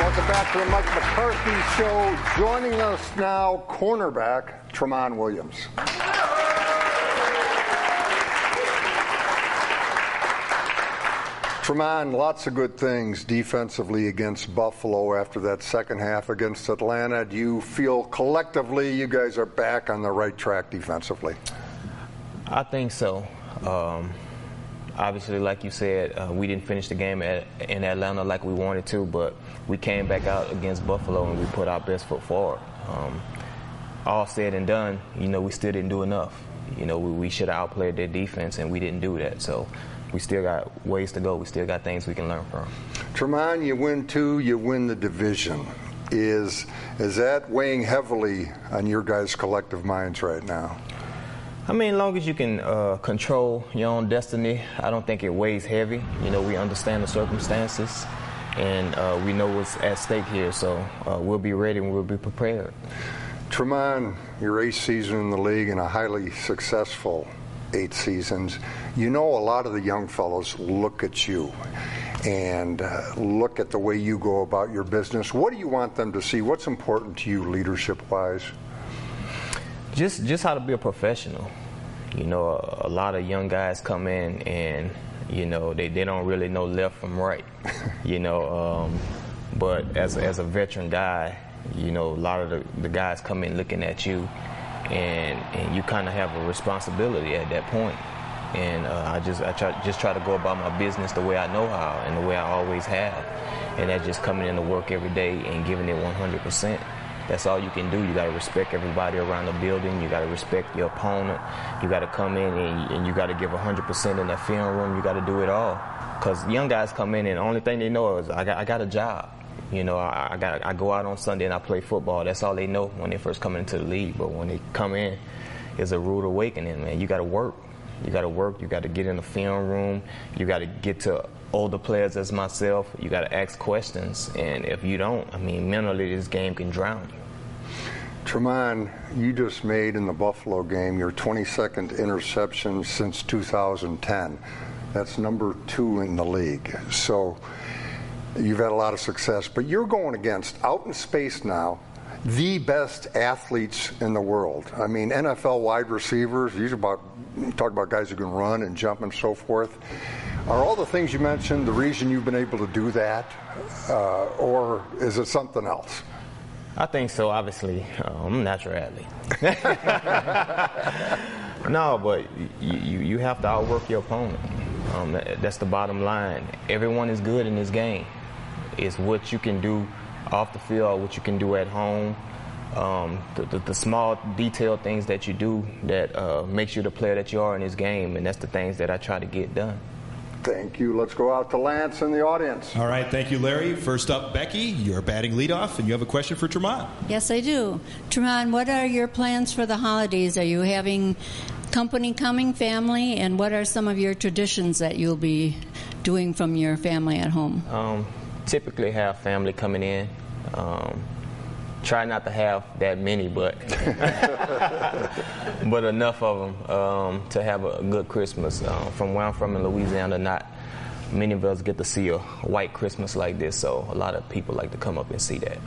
Welcome back to the Mike McCarthy Show. Joining us now, cornerback Tramon Williams. Tramon, lots of good things defensively against Buffalo after that second half against Atlanta. Do you feel collectively you guys are back on the right track defensively? I think so. Obviously, like you said, we didn't finish the game in Atlanta like we wanted to, but we came back out against Buffalo and we put our best foot forward. All said and done, we still didn't do enough. We should have outplayed their defense, and we didn't do that. So we still got ways to go. We still got things we can learn from. Tramon, you win 2, you win the division. Is that weighing heavily on your guys' collective minds right now? I mean, as long as you can control your own destiny, I don't think it weighs heavy. We understand the circumstances, and we know what's at stake here, so we'll be ready and we'll be prepared. Tramon, your 8th season in the league and a highly successful 8 seasons. A lot of the young fellows look at you and look at the way you go about your business. What do you want them to see? What's important to you leadership-wise? Just how to be a professional. A lot of young guys come in and, they don't really know left from right. But as a veteran guy, a lot of the guys come in looking at you, and you kind of have a responsibility at that point. And I try to go about my business the way I know how and the way I always have. And that's just coming into work every day and giving it 100%. That's all you can do. You got to respect everybody around the building. You got to respect your opponent. You got to come in and you got to give 100% in that film room. You got to do it all. Because young guys come in and the only thing they know is I got a job. I go out on Sunday and I play football. That's all they know when they first come into the league. But when they come in, it's a rude awakening, man. You got to work. You got to work. You got to get in the film room. You got to get to older players as myself. You got to ask questions. And if you don't, mentally this game can drown you. Tramon, you just made in the Buffalo game your 22nd interception since 2010. That's number 2 in the league. So you've had a lot of success, but you're going against, out in space now, the best athletes in the world. NFL wide receivers, talk about guys who can run and jump and so forth. Are all the things you mentioned the reason you've been able to do that, or is it something else? I think so, obviously. I'm a natural athlete. No, but you have to outwork your opponent. That's the bottom line. Everyone is good in this game. It's what you can do off the field, what you can do at home, the small detailed things that you do that makes you the player that you are in this game, and that's the things that I try to get done. Thank you. Let's go out to Lance in the audience. All right, thank you, Larry. First up, Becky, you're batting leadoff, and you have a question for Tramon. Yes, I do. Tramon, what are your plans for the holidays? Are you having company coming, family, and what are some of your traditions that you'll be doing from your family at home? Typically have family coming in. Try not to have that many, but but enough of them to have a good Christmas. From where I'm from in Louisiana, not many of us get to see a white Christmas like this, so a lot of people like to come up and see that.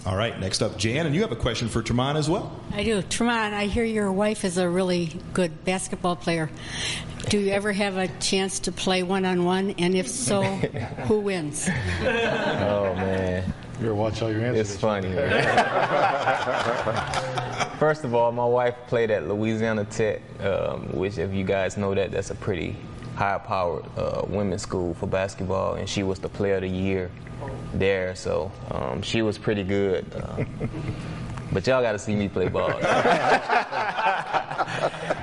All right, next up, Jan, and you have a question for Tramon as well. I do. Tramon, I hear your wife is a really good basketball player. Do you ever have a chance to play one-on-one? And if so, who wins? Oh, man. You better watch all your answers. It's funny. First of all, my wife played at Louisiana Tech, which, if you guys know that, that's a pretty high-powered women's school for basketball, and she was the player of the year there, so she was pretty good. But y'all got to see me play ball.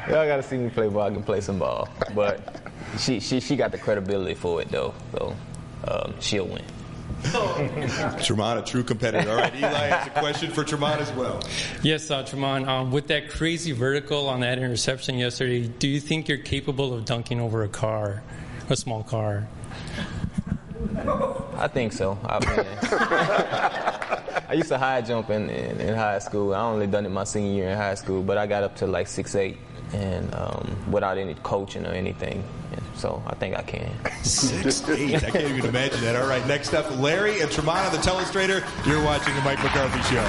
Y'all got to see me play ball. I can play some ball. But she got the credibility for it, though, so she'll win. Tramon, a true competitor. All right, Eli has a question for Tramon as well. Yes, Tramon, with that crazy vertical on that interception yesterday, do you think you're capable of dunking over a small car? I think so. I used to high jump in high school. I only done it my senior year in high school, but I got up to like 6'8", and without any coaching or anything. So I think I can. 6'8". I can't even imagine that. All right, next up, Larry and Tremont on the telestrator. You're watching the Mike McCarthy Show.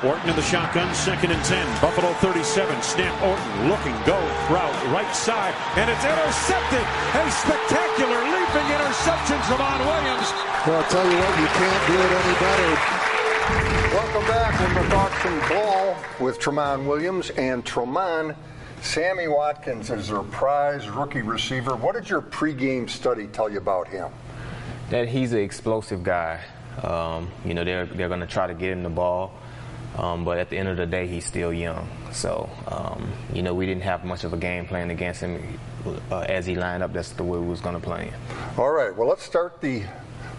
Orton in the shotgun, 2nd and 10. Buffalo 37. Snap Orton looking, go, route, right side, and it's intercepted. A spectacular leaping interception from Williams. Well, I'll tell you what, you can't do it any better. Welcome back. We're talking ball with Tramon Williams. And Tramon, Sammy Watkins is their prize rookie receiver. What did your pregame study tell you about him? That he's an explosive guy. They're going to try to get him the ball. But at the end of the day, he's still young. So, we didn't have much of a game plan against him as he lined up. That's the way we was going to play him. All right, well, let's start the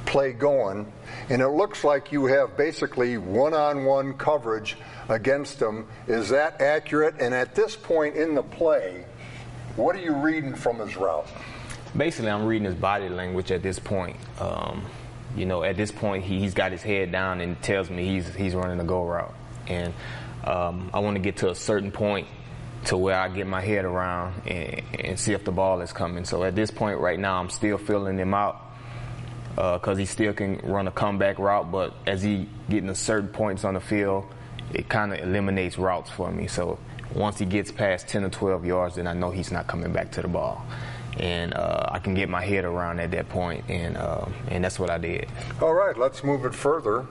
play going. And it looks like you have basically one-on-one coverage against him. Is that accurate? And at this point in the play, what are you reading from his route? Basically, I'm reading his body language at this point. At this point, he's got his head down and tells me he's running a go route. And I want to get to a certain point to where I get my head around and see if the ball is coming. So at this point right now, I'm still feeling him out because he still can run a comeback route. But as he getting to certain points on the field, it kind of eliminates routes for me. So once he gets past 10 or 12 yards, then I know he's not coming back to the ball. And I can get my head around at that point, and that's what I did. All right, let's move it further.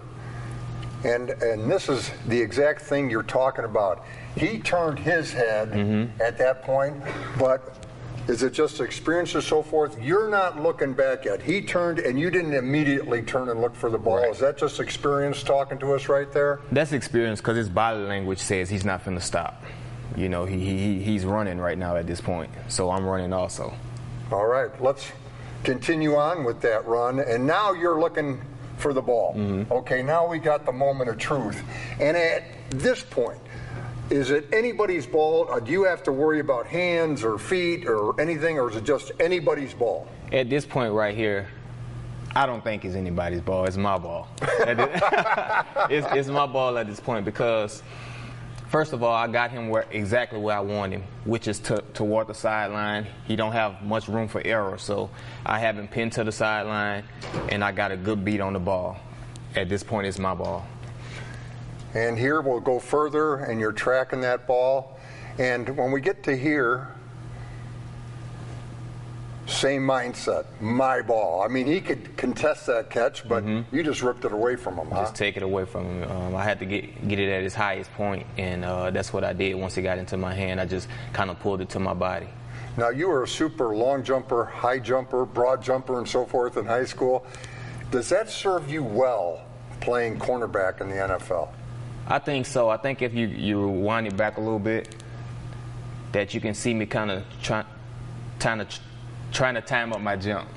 And this is the exact thing you're talking about. He turned his head at that point, but is it just experience or so forth? You're not looking back yet. He turned, and you didn't immediately turn and look for the ball. Right. Is that just experience talking to us right there? That's experience because his body language says he's not finna stop. He's running right now at this point, so I'm running also. All right, let's continue on with that run. And now you're looking for the ball. Okay, now we got the moment of truth. And at this point, is it anybody's ball? Or do you have to worry about hands or feet or anything, or is it just anybody's ball? At this point right here, I don't think it's anybody's ball. It's my ball. It's my ball at this point because, first of all, I got him exactly where I want him, which is toward the sideline. He don't have much room for error, so I have him pinned to the sideline, and I got a good beat on the ball. At this point, it's my ball. And here we'll go further, and you're tracking that ball. And when we get to here, same mindset, my ball. I mean, he could contest that catch, but you just ripped it away from him, huh? Just take it away from him. I had to get it at his highest point, and that's what I did. Once it got into my hand, I just kind of pulled it to my body. Now, you were a super long jumper, high jumper, broad jumper, and so forth in high school. Does that serve you well playing cornerback in the NFL? I think so. I think if you wind it back a little bit, that you can see me kind of trying to time up my jump.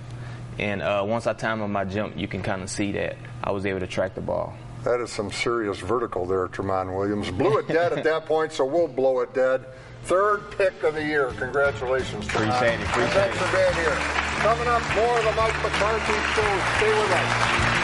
And once I time up my jump, you can kind of see that I was able to track the ball. That is some serious vertical there, Tramon Williams. Blew it dead at that point, so we'll blow it dead. 3rd pick of the year. Congratulations, Tramon. Appreciate it. Thanks for being here. Coming up, more of the Mike McCarthy Show. Stay with us.